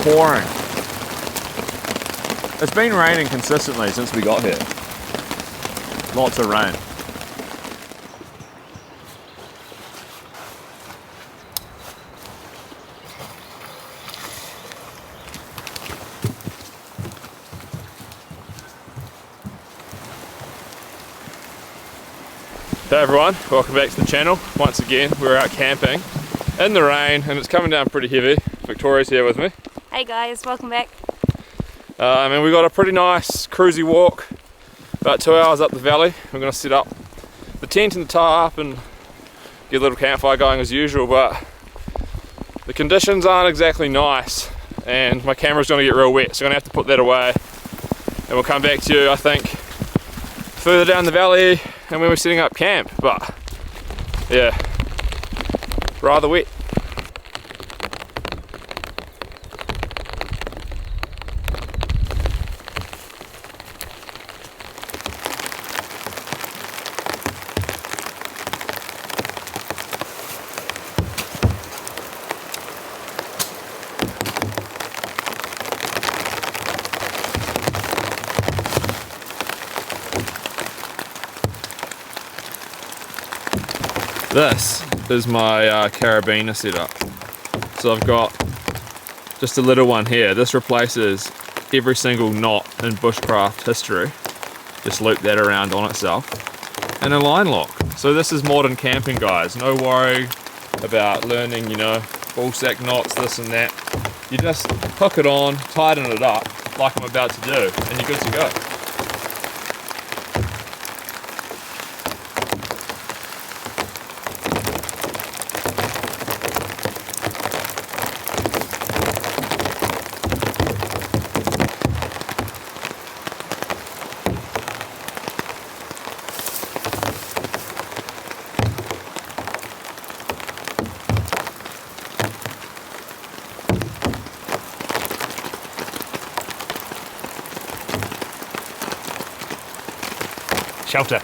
pouring. It's been raining consistently since we got here. Lots of rain. Hey everyone, welcome back to the channel. Once again, we're out camping in the rain and it's coming down pretty heavy. Victoria's here with me. Hey guys, welcome back. We got a pretty nice cruisy walk, about 2 hours up the valley. We're going to set up the tent and the tarp and get a little campfire going as usual, but the conditions aren't exactly nice and my camera's going to get real wet, so I'm going to have to put that away and we'll come back to you, I think, further down the valley and when we're setting up camp. But yeah, rather wet. This is my carabiner setup. So I've got just a little one here. This replaces every single knot in bushcraft history. Just loop that around on itself. And a line lock. So this is modern camping, guys. No worry about learning, you know, ball sack knots, this and that. You just hook it on, tighten it up like I'm about to do, and you're good to go. Shelter.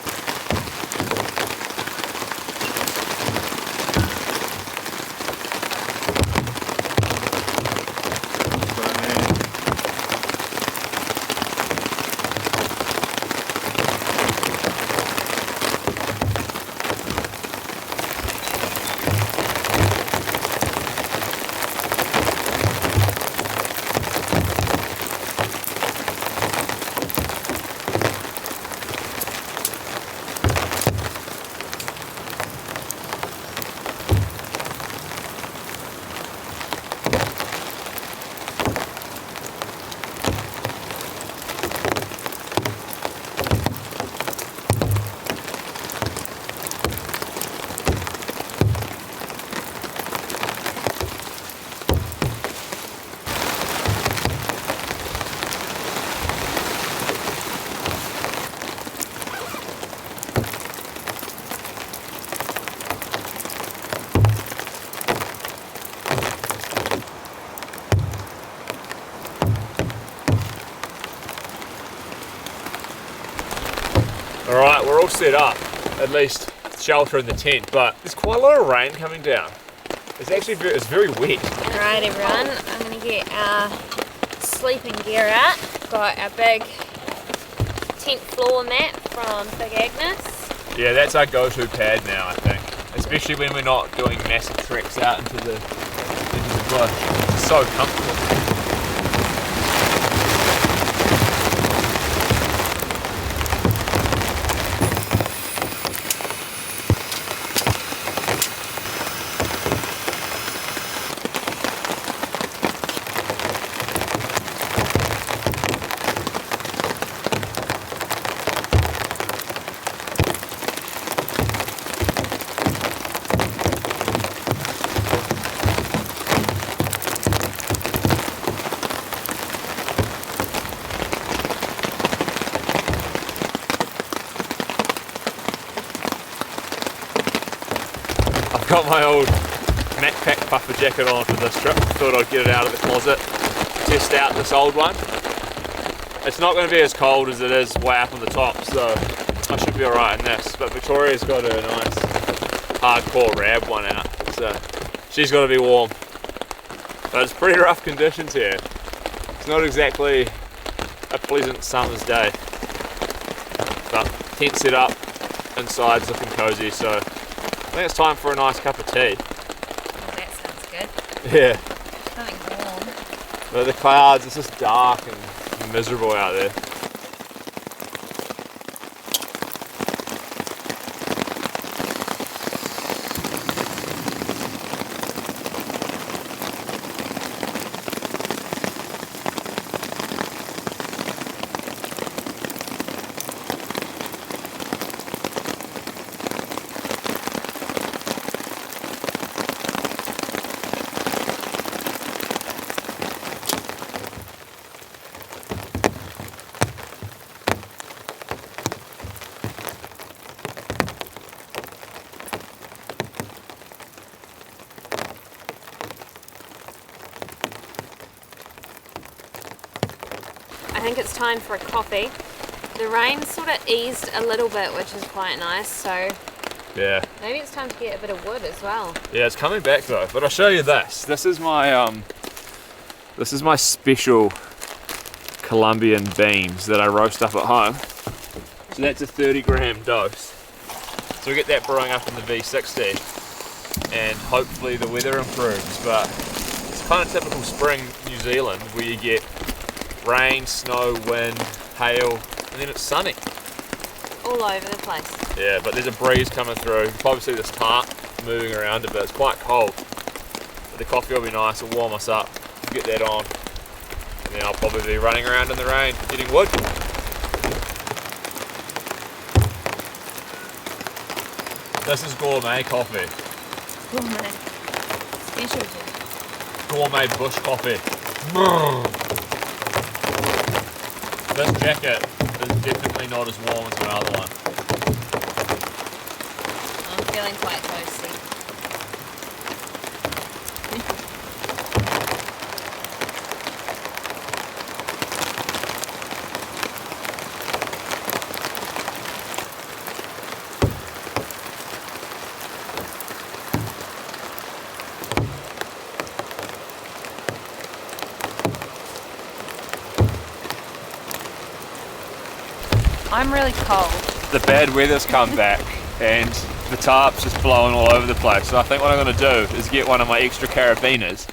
Alright, we're all set up, at least shelter in the tent, but there's quite a lot of rain coming down. It's very wet. Alright everyone, I'm going to get our sleeping gear out. Got our big tent floor mat from Big Agnes. Yeah, that's our go-to pad now, I think. Especially when we're not doing massive treks out into the bush. It's so comfortable. Got my old Macpac puffer jacket on for this trip. Thought I'd get it out of the closet, test out this old one. It's not going to be as cold as it is way up on the top, so I should be alright in this. But Victoria's got a nice hardcore rab one out, so she's got to be warm. But it's pretty rough conditions here. It's not exactly a pleasant summer's day. But tent set up, inside's looking cozy, so I think it's time for a nice cup of tea. Oh, that sounds good. Yeah. Something warm. But the clouds, it's just dark and miserable out there. I think it's time for a coffee. The rain sort of eased a little bit, which is quite nice, so Yeah. maybe it's time to get a bit of wood as well. Yeah, it's coming back though. But I'll show you this. This is my special Colombian beans that I roast up at home. So that's a 30-gram dose. So we get that brewing up in the V60, and hopefully the weather improves. But it's kind of typical spring New Zealand, where you get rain, snow, wind, hail, and then it's sunny. All over the place. Yeah, but there's a breeze coming through. You can probably see this tarp moving around a bit. It's quite cold. But the coffee will be nice, it'll warm us up. Get that on. And then I'll probably be running around in the rain, getting wood. This is gourmet coffee. Gourmet. Specialty. Gourmet bush coffee. This jacket is definitely not as warm as my other one. I'm feeling quite toasty. I'm really cold. The bad weather's come back and the tarp's just blowing all over the place. So I think what I'm going to do is get one of my extra carabiners.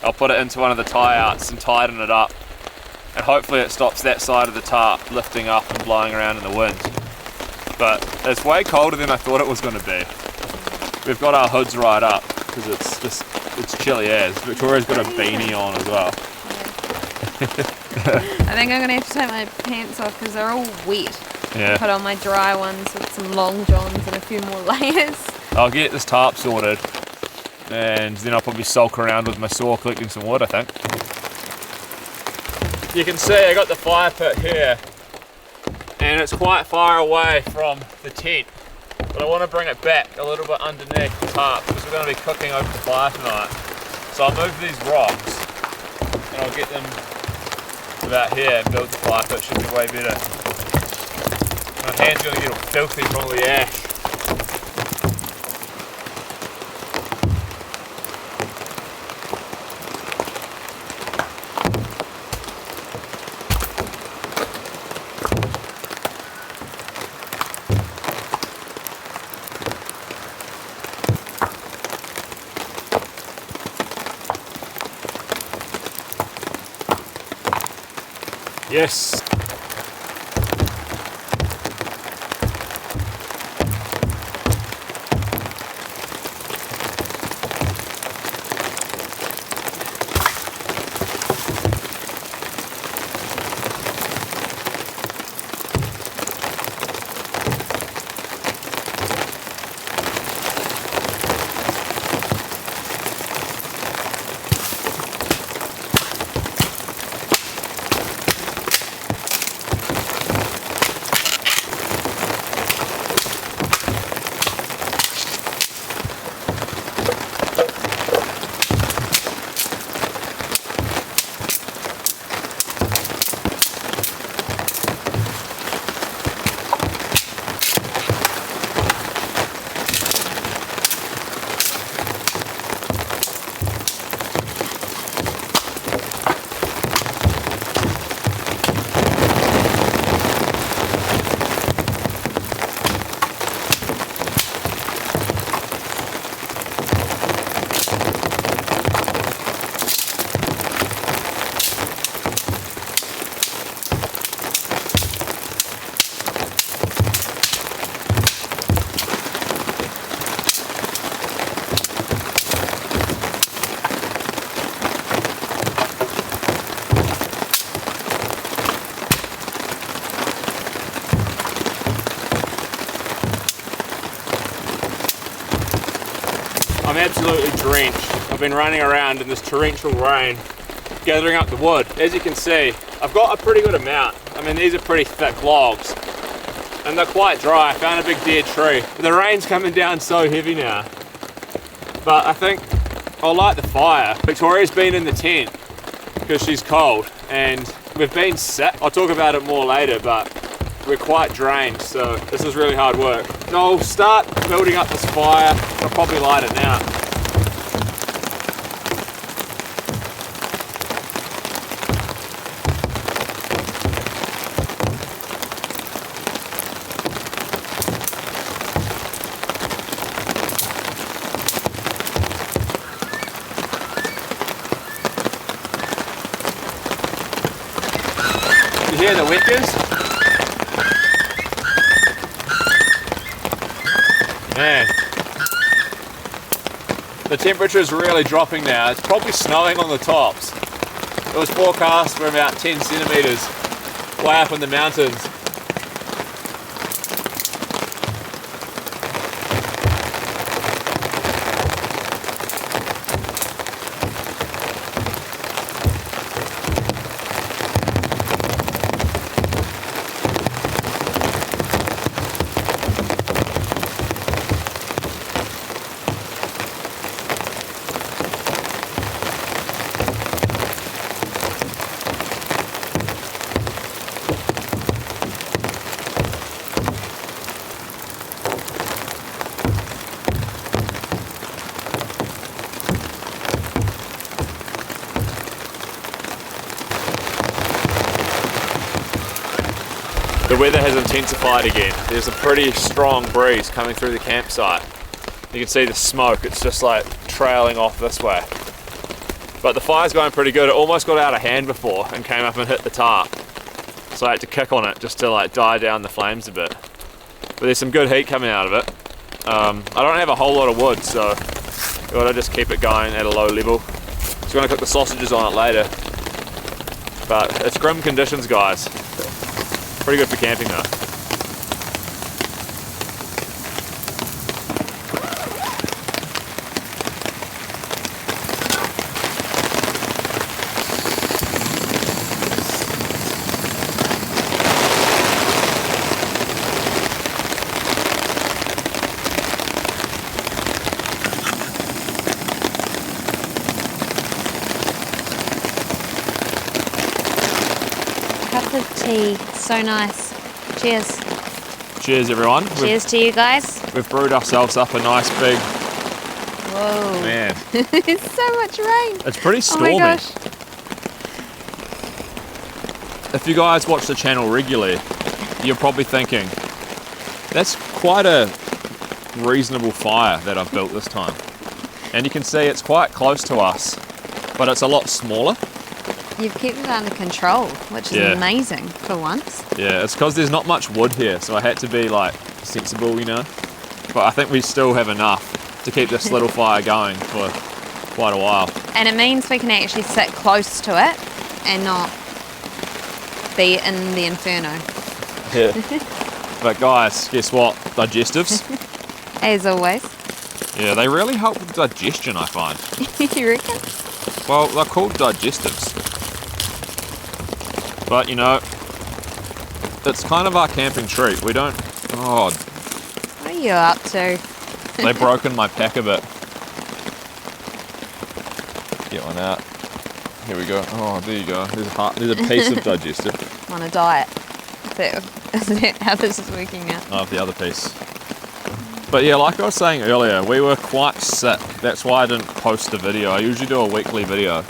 I'll put it into one of the tie-outs and tighten it up. And hopefully it stops that side of the tarp lifting up and blowing around in the wind. But it's way colder than I thought it was going to be. We've got our hoods right up because it's chilly as. Victoria's got a beanie on as well. I think I'm going to have to take my pants off because they're all wet. Yeah. Put on my dry ones with some long johns and a few more layers. I'll get this tarp sorted and then I'll probably sulk around with my saw collecting some wood, I think. You can see I got the fire pit here and it's quite far away from the tent, but I want to bring it back a little bit underneath the tarp because we're going to be cooking over the fire tonight. So I'll move these rocks and I'll get them about here and build the fire pit. Should be way better. My hand's going to get all filthy from all the ash. Yes. absolutely drenched. I've been running around in this torrential rain, gathering up the wood. As you can see, I've got a pretty good amount. I mean, these are pretty thick logs, and they're quite dry. I found a big dead tree. The rain's coming down so heavy now. But I think I'll light the fire. Victoria's been in the tent because she's cold, and we've been sick. I'll talk about it more later, but we're quite drained, so this is really hard work. So I'll start building up this fire. I'll probably light it now. You hear the wickers? Man, the temperature is really dropping now. It's probably snowing on the tops. It was forecast for about 10 centimeters way up in the mountains. The weather has intensified again. There's a pretty strong breeze coming through the campsite. You can see the smoke, it's just like trailing off this way. But the fire's going pretty good. It almost got out of hand before and came up and hit the tarp. So I had to kick on it just to like die down the flames a bit. But there's some good heat coming out of it. I don't have a whole lot of wood, so I've got to just keep it going at a low level. Just going to cook the sausages on it later. But it's grim conditions, guys. Pretty good for camping though. Cup of tea, so nice. Cheers. Cheers, everyone. Cheers to you guys. We've brewed ourselves up a nice big. Whoa. Man, It's so much rain. it's pretty stormy. Oh my gosh. If you guys watch the channel regularly, you're probably thinking, that's quite a reasonable fire that I've built this time. And you can see it's quite close to us, but it's a lot smaller. You've kept it under control, which is Yeah. amazing for once. Yeah, it's because there's not much wood here, so I had to be like sensible, you know. But I think we still have enough to keep this little fire going for quite a while. And it means we can actually sit close to it and not be in the inferno. Yeah. But guys, guess what? Digestives. As always. Yeah, they really help with digestion, I find. You reckon? Well, they're called digestives. But, you know, it's kind of our camping treat. We don't... Oh, What are you up to? they've broken my pack a bit. Get one out. Here we go. Oh, there you go. There's a piece of digestive. On a diet. Is that how this is working out? Oh, the other piece. But yeah, like I was saying earlier, we were quite sick. That's why I didn't post the video. I usually do a weekly video.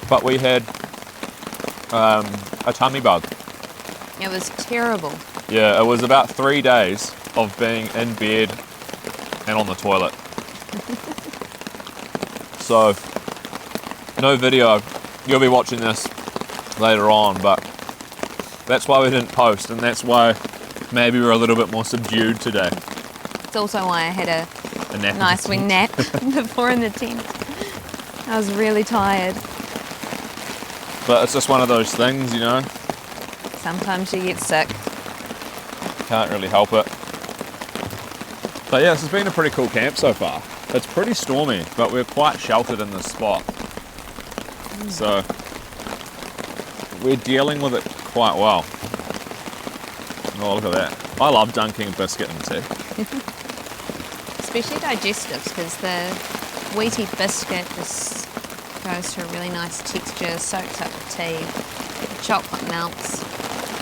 But we had a tummy bug. It was terrible. Yeah, it was about 3 days of being in bed and on the toilet. So, no video. You'll be watching this later on, but that's why we didn't post, and that's why maybe we're a little bit more subdued today. It's also why I had a nap. nice wing nap before in the tent. I was really tired. But it's just one of those things, you know. Sometimes you get sick. Can't really help it. But yeah, this has been a pretty cool camp so far. It's pretty stormy, but we're quite sheltered in this spot. So we're dealing with it quite well. Oh, look at that. I love dunking a biscuit in tea. Especially digestives, because the wheaty biscuit just goes to a really nice texture, soaks up the tea, the chocolate melts.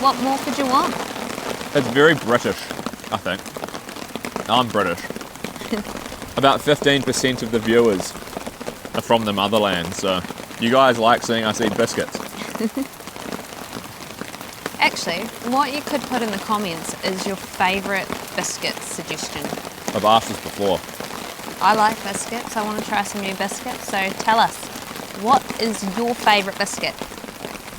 What more could you want? It's very British, I think. I'm British. About 15% of the viewers are from the motherland, so you guys like seeing us eat biscuits. Actually, what you could put in the comments is your favourite biscuit suggestion. I've asked this before. I like biscuits. I want to try some new biscuits. So tell us, what is your favourite biscuit?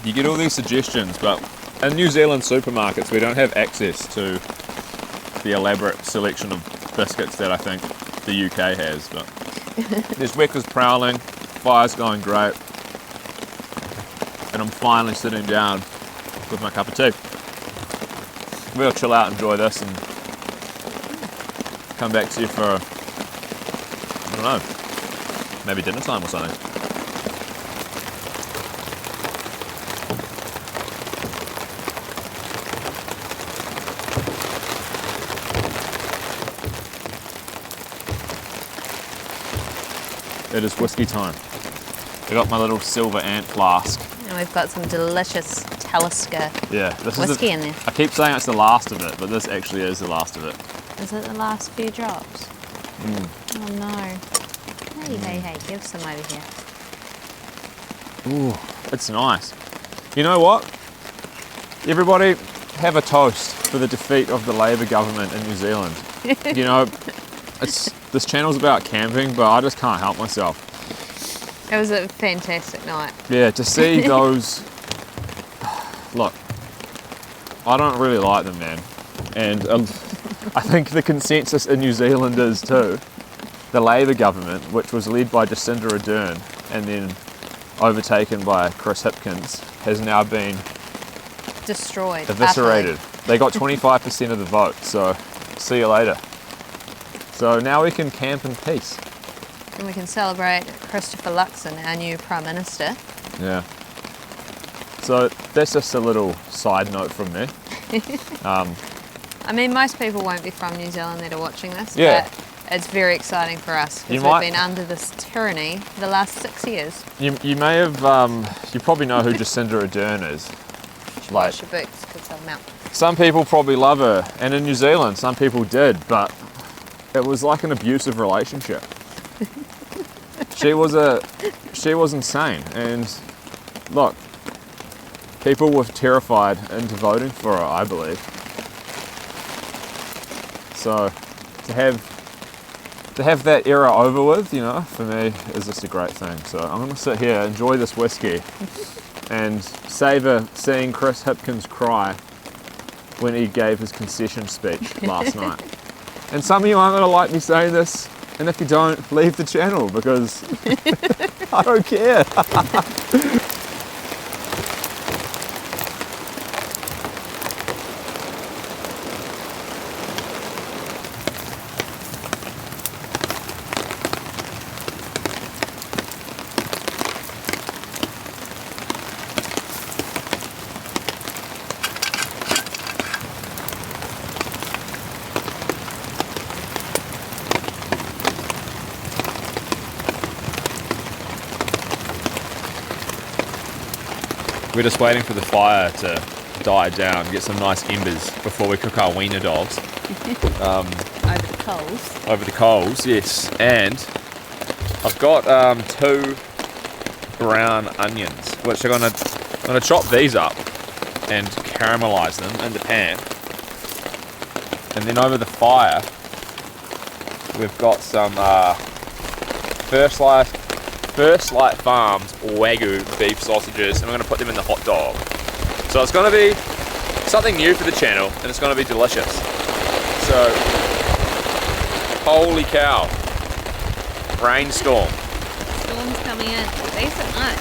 You get all these suggestions, but in New Zealand supermarkets we don't have access to the elaborate selection of biscuits that I think the UK has. But there's Weckers prowling, fire's going great, and I'm finally sitting down with my cup of tea. We'll chill out, enjoy this, and come back to you for, I don't know, maybe dinner time or something. It is whiskey time. I got my little silver ant flask. And we've got some delicious Talisker Yeah, this whiskey is in there. I keep saying it's the last of it, but this actually is the last of it. Is it the last few drops? Oh no. Hey, give some over here. Ooh, it's nice. You know what? Everybody have a toast for the defeat of the Labour government in New Zealand. You know, this channel's about camping, but I just can't help myself. It was a fantastic night. Yeah, to see those... Look, I don't really like them, man. And I think the consensus in New Zealand is too. The Labour government, which was led by Jacinda Ardern and then overtaken by Chris Hipkins, has now been Destroyed. eviscerated. They got 25% of the vote, so see you later. So now we can camp in peace. And we can celebrate Christopher Luxon, our new Prime Minister. Yeah. So that's just a little side note from me. I mean, most people won't be from New Zealand that are watching this, Yeah. but it's very exciting for us You because might- we've been under this tyranny for the last 6 years. You may have, you probably know who Jacinda Ardern is. Like, Wash your boots because they'll melt. some people probably love her, and in New Zealand some people did, but it was like an abusive relationship. She was insane, and look, people were terrified into voting for her, I believe. So to have that era over with, you know, for me is just a great thing. So I'm gonna sit here, enjoy this whiskey, and savour seeing Chris Hipkins cry when he gave his concession speech last night. And some of you aren't gonna like me saying this, and if you don't, leave the channel because I don't care. We're just waiting for the fire to die down, get some nice embers before we cook our wiener dogs. Over the coals. Over the coals, yes. And I've got 2 brown onions, which I'm gonna chop these up and caramelize them in the pan. And then over the fire, we've got some First Light Farms Wagyu beef sausages, and we're going to put them in the hot dog. So it's going to be something new for the channel, and it's going to be delicious. So, holy cow, Rainstorm. Storm's coming in. Decent night.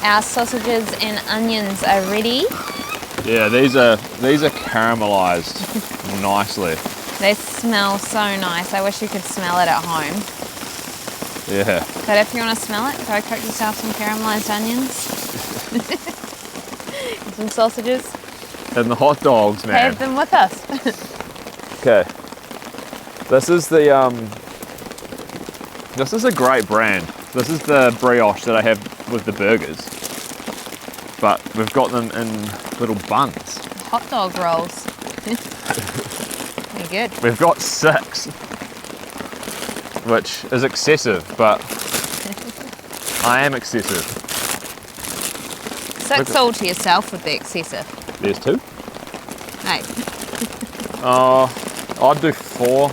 Our sausages and onions are ready. Yeah, these are caramelized nicely. They smell so nice. I wish you could smell it at home. Yeah. But if you want to smell it, go cook yourself some caramelized onions. Some sausages. And the hot dogs, man. Have them with us. Okay. This is the this is a great brand. This is the brioche that I have with the burgers. But we've got them in little buns. Hot dog rolls. Pretty good. We've got 6, which is excessive, but I am excessive. 6 all to yourself would be excessive. There's 2. Hey. I'd do 4.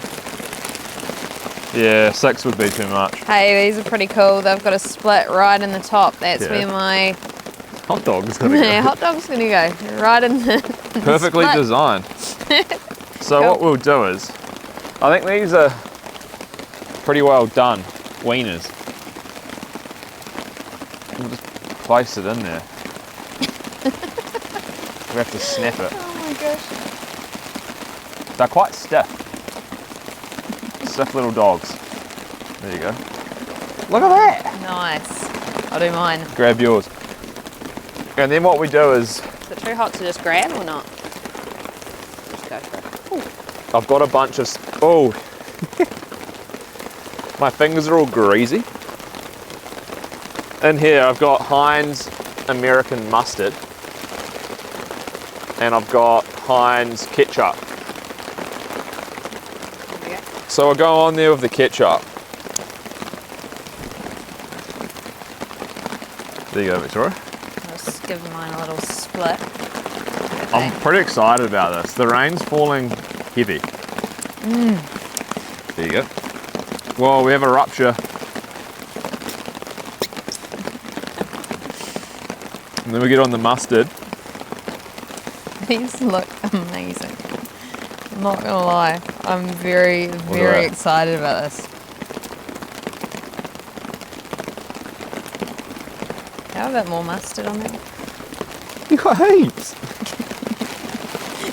Yeah, 6 would be too much. Hey, these are pretty cool. They've got a split right in the top. That's where my hot dog's gonna go. hot dog's gonna go. Right in the Perfectly split. designed. So Cool. what we'll do is, I think these are pretty well done wieners. We'll just place it in there. We have to snap it. Oh my gosh. They're quite stiff. Stiff little dogs. There you go. Look at that. Nice. I'll do mine. Grab yours. And then what we do is, Is it too hot to just grab or not? Just go for it. I've got a bunch of, oh, my fingers are all greasy. In here I've got Heinz American mustard and I've got Heinz ketchup. There we go. So I'll go on there with the ketchup. There you go, Victoria. I'll just give mine a little split. I'm pretty excited about this. The rain's falling heavy. There you go. Well, we have a rupture. And then we get on the mustard. These look amazing. I'm not gonna lie. I'm very, very excited about this. Have a bit more mustard on there. You got heaps.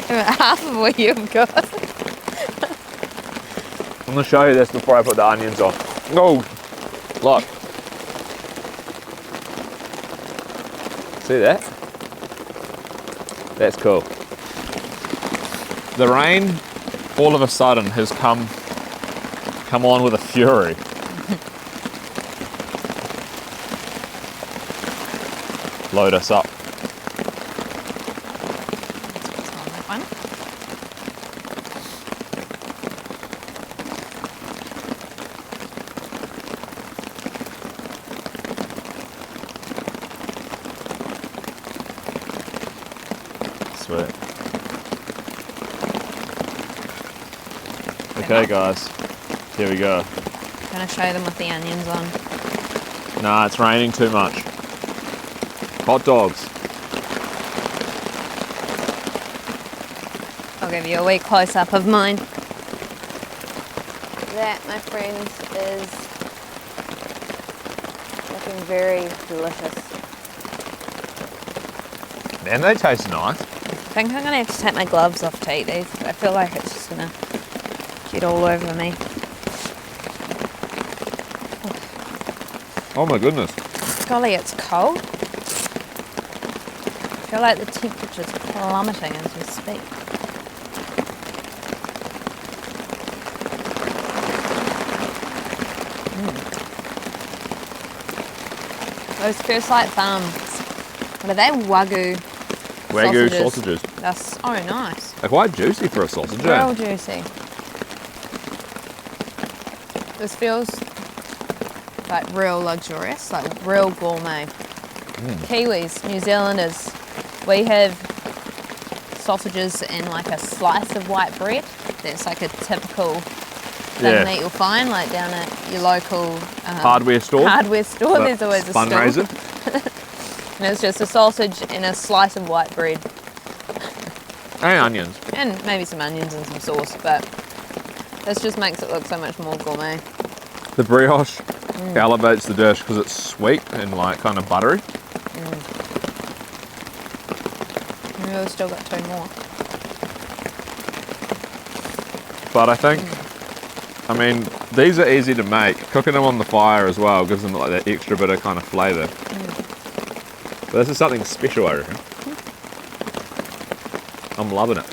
Half of what you've got. I'm gonna show you this before I put the onions on. Oh, look. See that? That's cool. The rain, all of a sudden, has come on with a fury. Load us up. Let's put some on that one. Sweet. Okay, guys. Here we go. I'm gonna show them with the onions on. Nah, it's raining too much. Hot dogs. I'll give you a wee close up of mine. That, my friends, is looking very delicious. Man, they taste nice. I think I'm gonna have to take my gloves off to eat these. I feel like it's just gonna get all over me. Oh my goodness. Golly, it's cold. I feel like the temperature's plummeting as we speak. Those First Light Farms, what are they? Wagyu Sausages. They're so nice. They're quite juicy for a sausage. Real juicy. This feels like real luxurious, like real gourmet. Kiwis, New Zealanders, we have sausages and like a slice of white bread. That's like a typical thing that you'll find like down at your local hardware store. There's always a fundraiser. store. And it's just a sausage and a slice of white bread. And onions. And maybe some onions and some sauce, but this just makes it look so much more gourmet. The brioche elevates the dish because it's sweet and like kind of buttery. And we've still got 2 more. But I think, I mean, these are easy to make. Cooking them on the fire as well gives them like that extra bit of kind of flavour. But this is something special, I reckon. I'm loving it.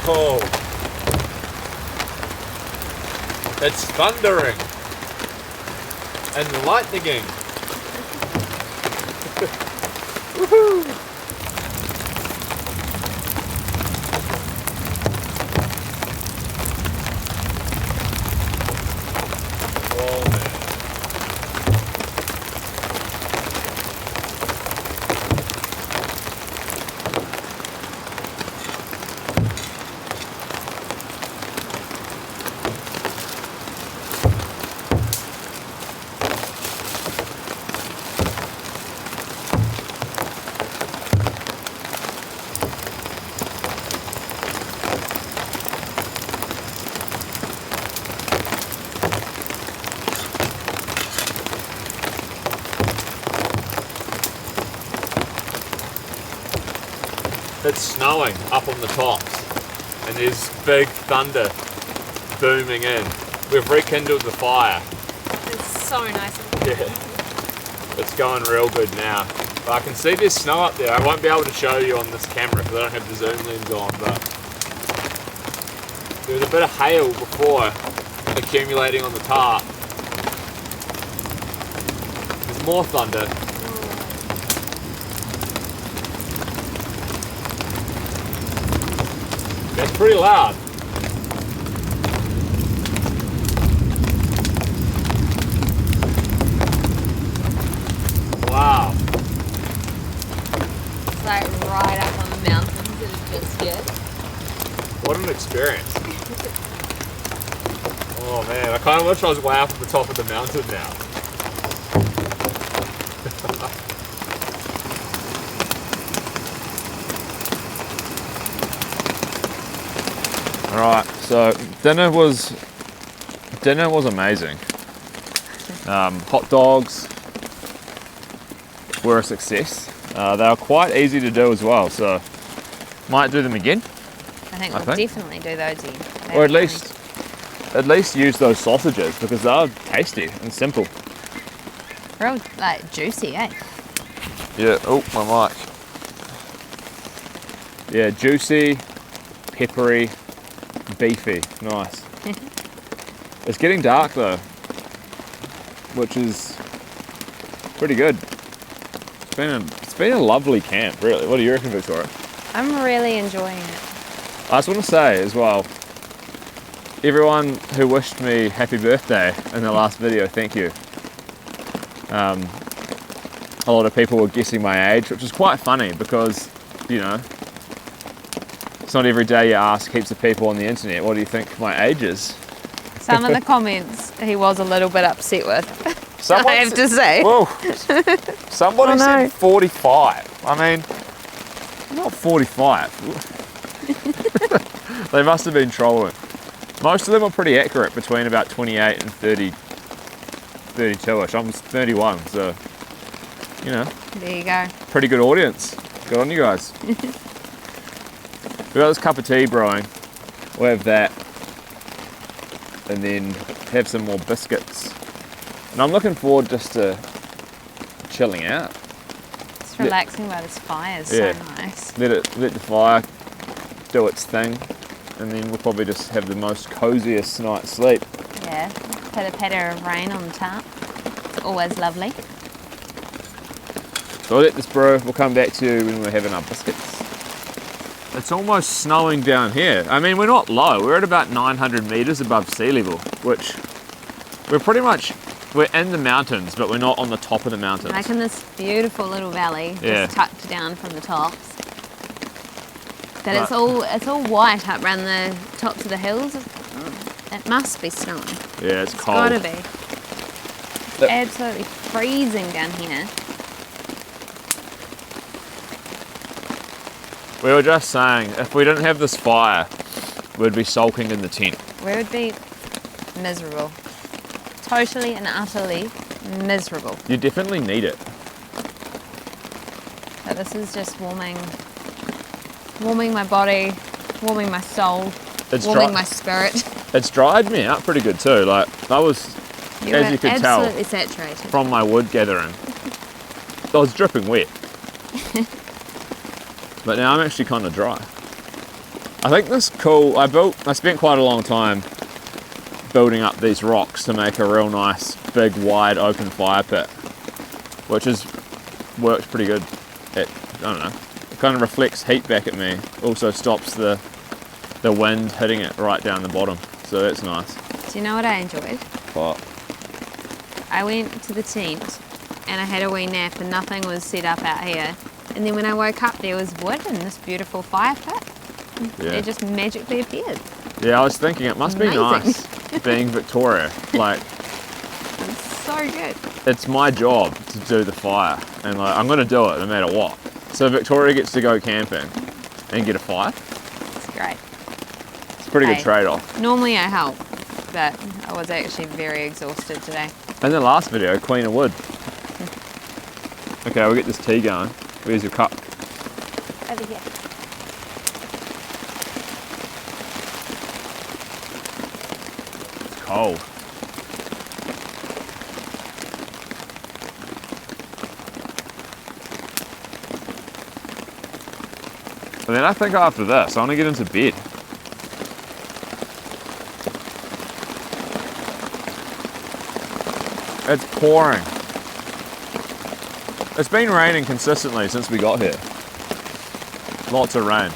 Oh, it's thundering and lightninging. Woohoo! Oh man. It's snowing up on the tops and there's big thunder booming in. We've rekindled the fire. It's so nice. Yeah, it's going real good now. But I can see there's snow up there. I won't be able to show you on this camera because I don't have the zoom lens on, but there was a bit of hail before accumulating on the tarp. There's more thunder. That's pretty loud. Wow. It's like right up on the mountains that it's just yet. What an experience. Oh man, I kind of wish I was way up at the top of the mountain now. Alright, so dinner was amazing. Hot dogs were a success. They were quite easy to do as well, so might do them again. I think we'll definitely do those again. Or at least use those sausages because they're tasty and simple. Real like juicy, eh? Yeah, oh my mic. Yeah, juicy, peppery, beefy, nice. It's getting dark though, which is pretty good. It's been a lovely camp, really. What do you reckon, Victoria? I'm really enjoying it. I just want to say as well, everyone who wished me happy birthday in the last video, thank you. A lot of people were guessing my age, which is quite funny because, you know, it's not every day you ask heaps of people on the internet, what do you think my age is? Some of the comments he was a little bit upset with. Someone I have to say. Whoa. Somebody Oh, no. said 45. I mean, not 45. They must have been trolling. Most of them are pretty accurate, between about 28 and 32ish. I'm 31, so, you know. There you go. Pretty good audience. Good on you guys. We got this cup of tea brewing. We'll have that. And then have some more biscuits. And I'm looking forward just to chilling out. It's relaxing by this fire. It's Yeah. so nice. Let the fire do its thing. And then we'll probably just have the most coziest night's sleep. Yeah. Pitter patter of rain on the tarp. It's always lovely. So I'll let this brew. We'll come back to you when we're having our biscuits. It's almost snowing down here. I mean, we're not low. We're at about 900 meters above sea level, which we're in the mountains, but we're not on the top of the mountains. Like in this beautiful little valley, Yeah. just tucked down from the tops. But Right. it's all white up around the tops of the hills. It must be snowing. Yeah, it's cold. Gotta be. It's absolutely freezing down here. We were just saying, if we didn't have this fire, we'd be sulking in the tent. We would be miserable. Totally and utterly miserable. You definitely need it. But this is just warming my body, warming my soul, warming my spirit. It's dried me out pretty good too. Like I was, as you could tell, absolutely saturated from my wood gathering, I was dripping wet. But now I'm actually kind of dry. I think this cool. I spent quite a long time building up these rocks to make a real nice, big, wide, open fire pit, which has worked pretty good. I don't know. It kind of reflects heat back at me. Also stops the wind hitting it right down the bottom. So that's nice. Do you know what I enjoyed? What? I went to the tent and I had a wee nap and nothing was set up out here. And then when I woke up, there was wood in this beautiful fire pit. Yeah. It just magically appeared. Yeah, I was thinking it must be nice being Victoria. Like, It's so good. it's my job to do the fire, and like I'm gonna do it no matter what. So Victoria gets to go camping and get a fire. It's great. It's a pretty good Hey. trade-off. Normally I help, but I was actually very exhausted today. In the last video, Queen of Wood. Okay, we'll get this tea going. Where's your cup? Over here. It's cold. And then I think after this, I want to get into bed. It's pouring. It's been raining consistently since we got here. Lots of rain.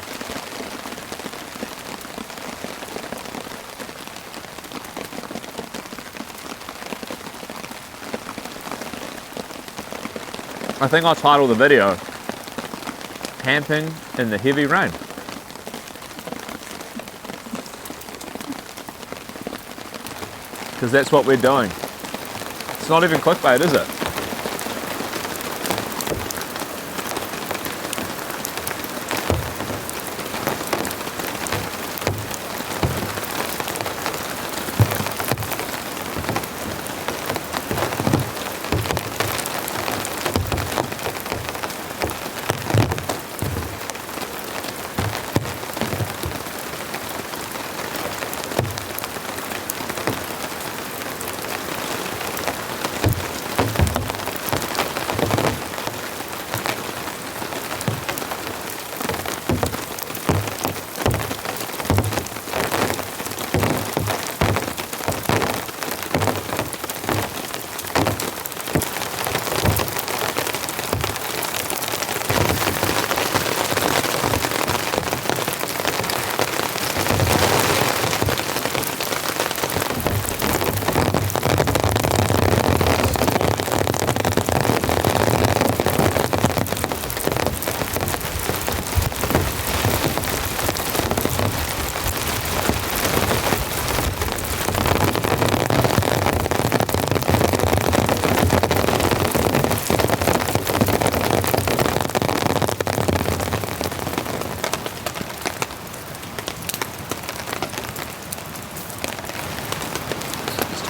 I think I'll title the video Camping in the Heavy Rain. Because that's what we're doing. It's not even clickbait, is it?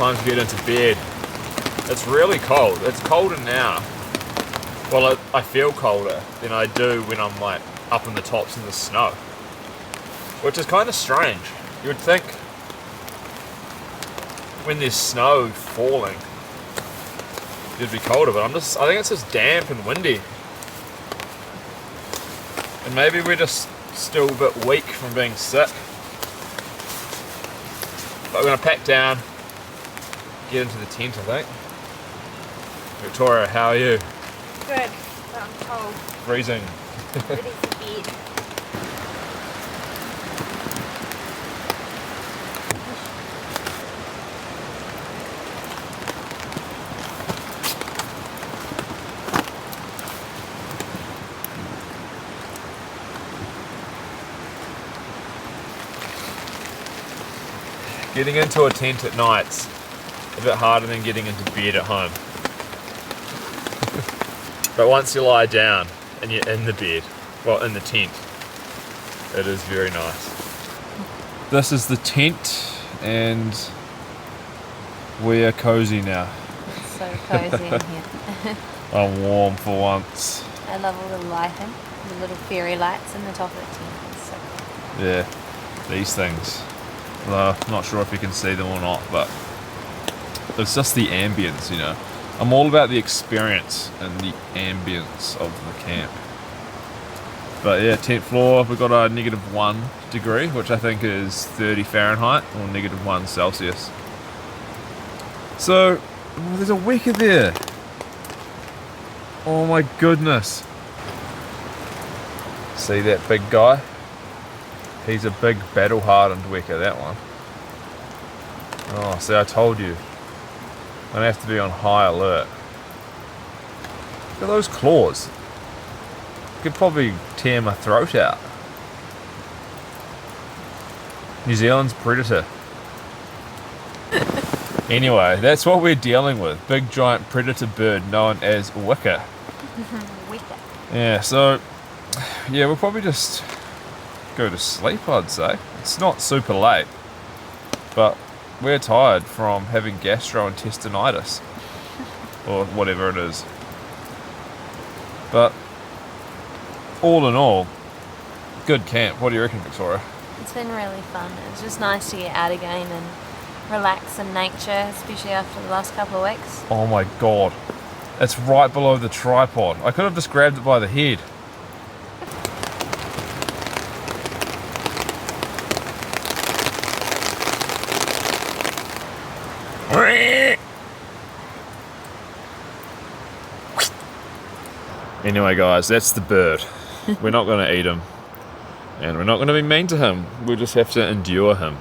Time to get into bed. It's really cold. It's colder now. Well, I feel colder than I do when I'm like up in the tops in the snow, which is kind of strange. You would think when there's snow falling, it'd be colder, but I think it's just damp and windy. And maybe we're just still a bit weak from being sick. But we're gonna pack down, get into the tent, I think. Victoria, how are you? Good, but I'm cold. Freezing. Ready for bed. Getting into a tent at nights a bit harder than getting into bed at home. But once you lie down and you're in the bed, well, in the tent, it is very nice. This is the tent, and we are cozy now. It's so cozy in here. I'm warm for once. I love all the lighting, the little fairy lights in the top of the tent. It's so cool. Yeah, these things. Well, I'm not sure if you can see them or not, but it's just the ambience, you know. I'm all about the experience and the ambience of the camp. But yeah, tent floor, we've got a -1 degree, which I think is 30 Fahrenheit or -1 Celsius. So, oh, there's a wicker there. Oh my goodness. See that big guy? He's a big battle-hardened wicker, that one. Oh, see, I told you. I'm gonna have to be on high alert. Look at those claws. Could probably tear my throat out. New Zealand's predator. Anyway, that's what we're dealing with. Big giant predator bird known as wicker. Wicker. Yeah, so yeah, we'll probably just go to sleep, I'd say. It's not super late, but we're tired from having gastrointestinitis or whatever it is. But all in all, good camp. What do you reckon, Victoria? It's been really fun. It's just nice to get out again and relax in nature, especially after the last couple of weeks. Oh my god. It's right below the tripod. I could have just grabbed it by the head. Anyway guys, that's the bird. We're not going to eat him. And we're not going to be mean to him. We'll just have to endure him.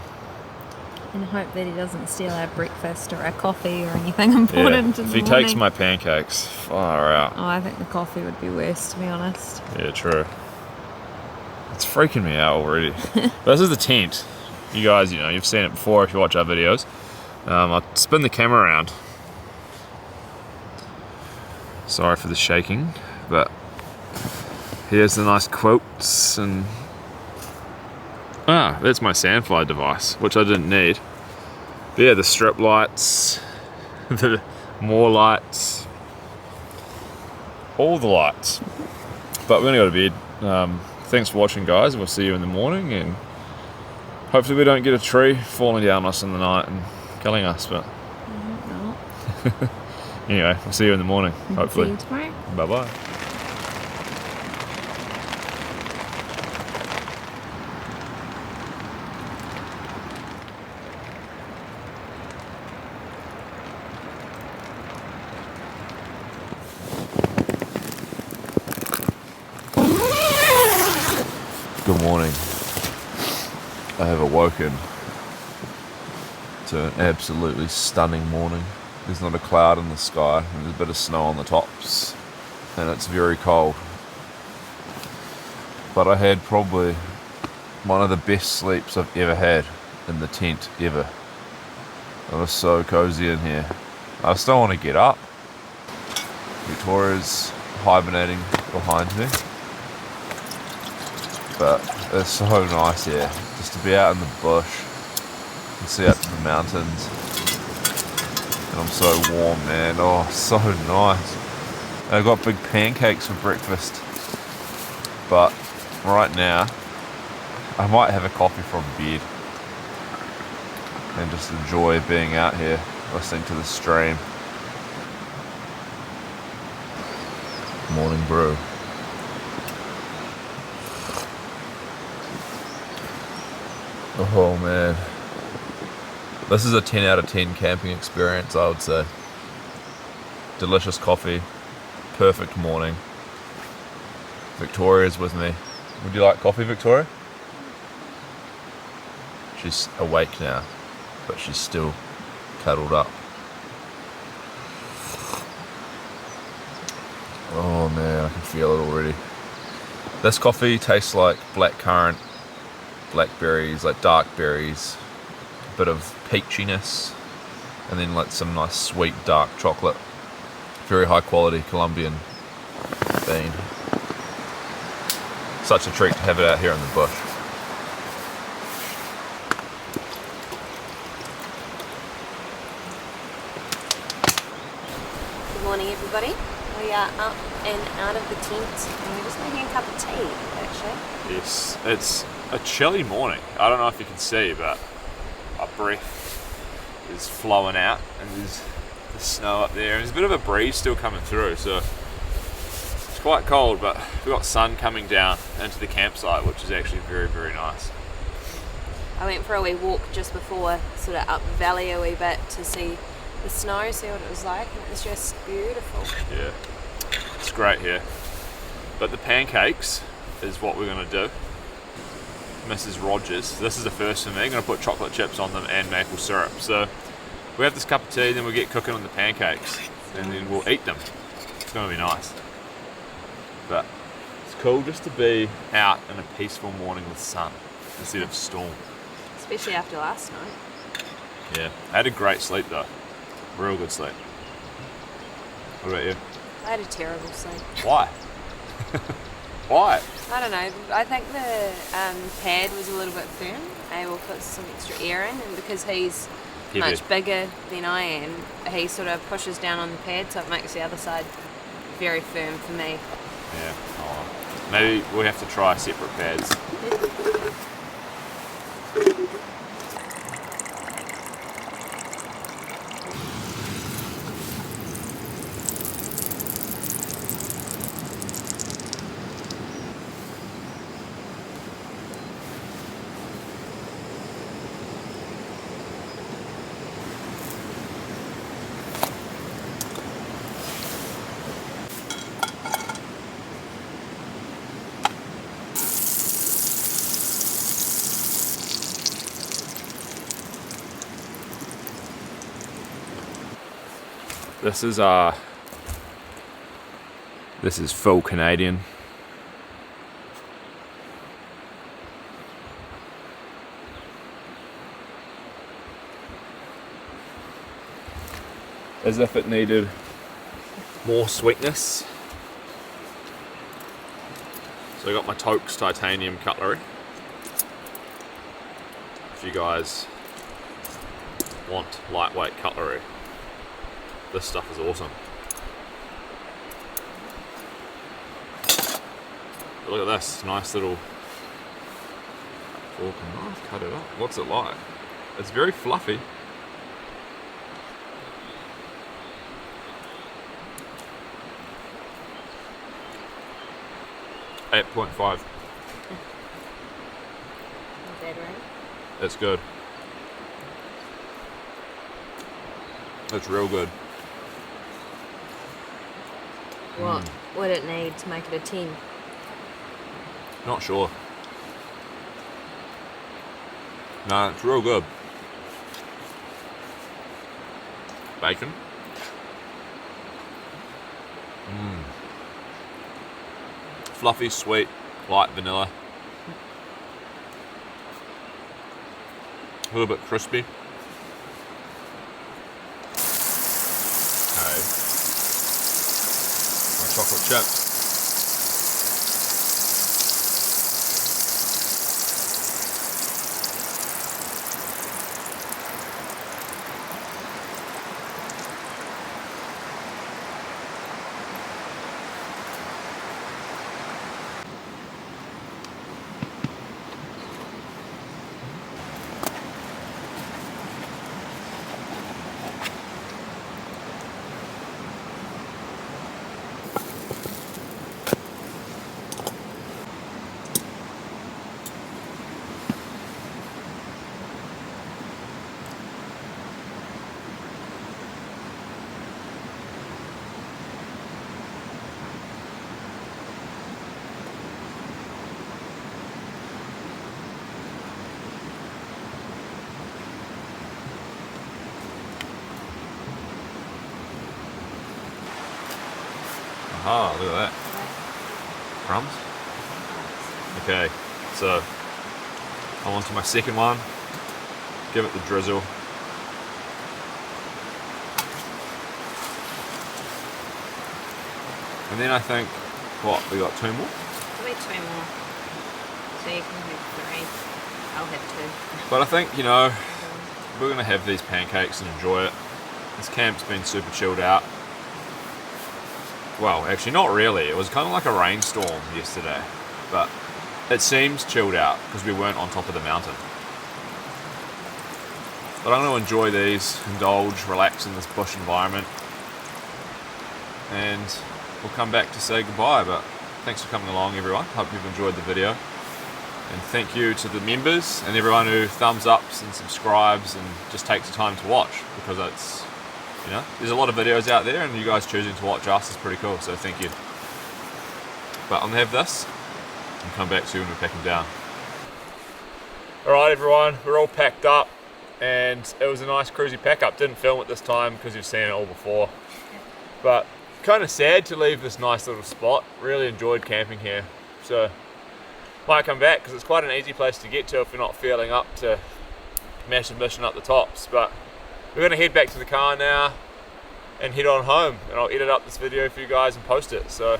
And hope that he doesn't steal our breakfast or our coffee or anything important in If the he morning. takes my pancakes, far out. Oh, I think the coffee would be worse, to be honest. Yeah, true. It's freaking me out already. But this is the tent. You guys, you know, you've seen it before if you watch our videos. I'll spin the camera around. Sorry for the shaking, but here's the nice quotes and... Ah, that's my sandfly device, which I didn't need. But yeah, the strip lights, the more lights, all the lights. But we're gonna go to bed. Thanks for watching, guys. We'll see you in the morning, and hopefully we don't get a tree falling down on us in the night and killing us. But No. anyway, we'll see you in the morning, hopefully. See you tomorrow. Bye bye. Good morning. I have awoken to an absolutely stunning morning. There's not a cloud in the sky, and there's a bit of snow on the tops, and it's very cold. But I had probably one of the best sleeps I've ever had in the tent ever. It was so cozy in here. I still want to get up. Victoria's hibernating behind me. But it's so nice here, just to be out in the bush and see out to the mountains. And I'm so warm, man. Oh, so nice. I got big pancakes for breakfast, but right now I might have a coffee from bed and just enjoy being out here listening to the stream. Morning brew. Oh man, this is a 10 out of 10 camping experience, I would say. Delicious coffee, perfect morning. Victoria's with me. Would you like coffee, Victoria? She's awake now, but she's still cuddled up. Oh man, I can feel it already. This coffee tastes like blackcurrant, blackberries, like dark berries, a bit of peachiness, And then like some nice sweet dark chocolate. Very high quality Colombian bean. Such a treat to have it out here in the bush. Good morning, everybody. We are up and out of the tent and we're just making a cup of tea, actually. Yes, it's a chilly morning. I don't know if you can see, but my breath is flowing out and there's the snow up there and there's a bit of a breeze still coming through, so it's quite cold, but we've got sun coming down into the campsite, which is actually very, very nice. I went for a wee walk just before, sort of up valley a wee bit to see the snow, see what it was like, and it was just beautiful. Yeah, it's great here. But the pancakes is what we're going to do. Mrs. Rogers, this is the first for me. I'm going to put chocolate chips on them and maple syrup. So we have this cup of tea, then we get cooking on the pancakes, and then we'll eat them. It's going to be nice. But it's cool just to be out in a peaceful morning with sun instead of storm. Especially after last night. Yeah, I had a great sleep though. Real good sleep. What about you? I had a terrible sleep. Why? Why? I don't know, I think the pad was a little bit firm. I will put some extra air in, and because he's Heavy. much bigger than I am, he sort of pushes down on the pad, so it makes the other side very firm for me. Yeah. Oh, maybe we have to try separate pads. This is full Canadian. As if it needed more sweetness. So I got my Tokes titanium cutlery. If you guys want lightweight cutlery, this stuff is awesome. But look at this, nice little fork and knife, cut it up. What's it like? It's very fluffy. .5. Not bad, right? It's good. It's real good. What would it need to make it a 10? Not sure. No, it's real good. Bacon. Fluffy, sweet, light vanilla. A little bit crispy. Okay. My chocolate chips. Aha, look at that. Crumbs. Okay, so I'm on to my second one. Give it the drizzle. And then I think, what, we got 2 more? There'll be 2 more. So you can have 3. I'll have 2. But I think, you know, we're going to have these pancakes and enjoy it. This camp's been super chilled out. Well, actually not really. It was kind of like a rainstorm yesterday. But it seems chilled out because we weren't on top of the mountain. But I'm going to enjoy these, indulge, relax in this bush environment. And we'll come back to say goodbye. But thanks for coming along, everyone. Hope you've enjoyed the video. And thank you to the members and everyone who thumbs ups and subscribes and just takes the time to watch, because it's, you know, there's a lot of videos out there and you guys choosing to watch us is pretty cool, so thank you. But I'm gonna have this and come back to you when we're packing down. Alright everyone, we're all packed up and it was a nice cruisy pack up. Didn't film it this time because you've seen it all before. But kind of sad to leave this nice little spot. Really enjoyed camping here. So might come back because it's quite an easy place to get to if you're not feeling up to massive mission up the tops. But we're going to head back to the car now and head on home, and I'll edit up this video for you guys and post it. So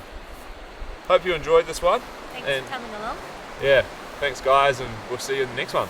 hope you enjoyed this one. Thanks and for coming along. yeah, thanks guys, and we'll see you in the next one.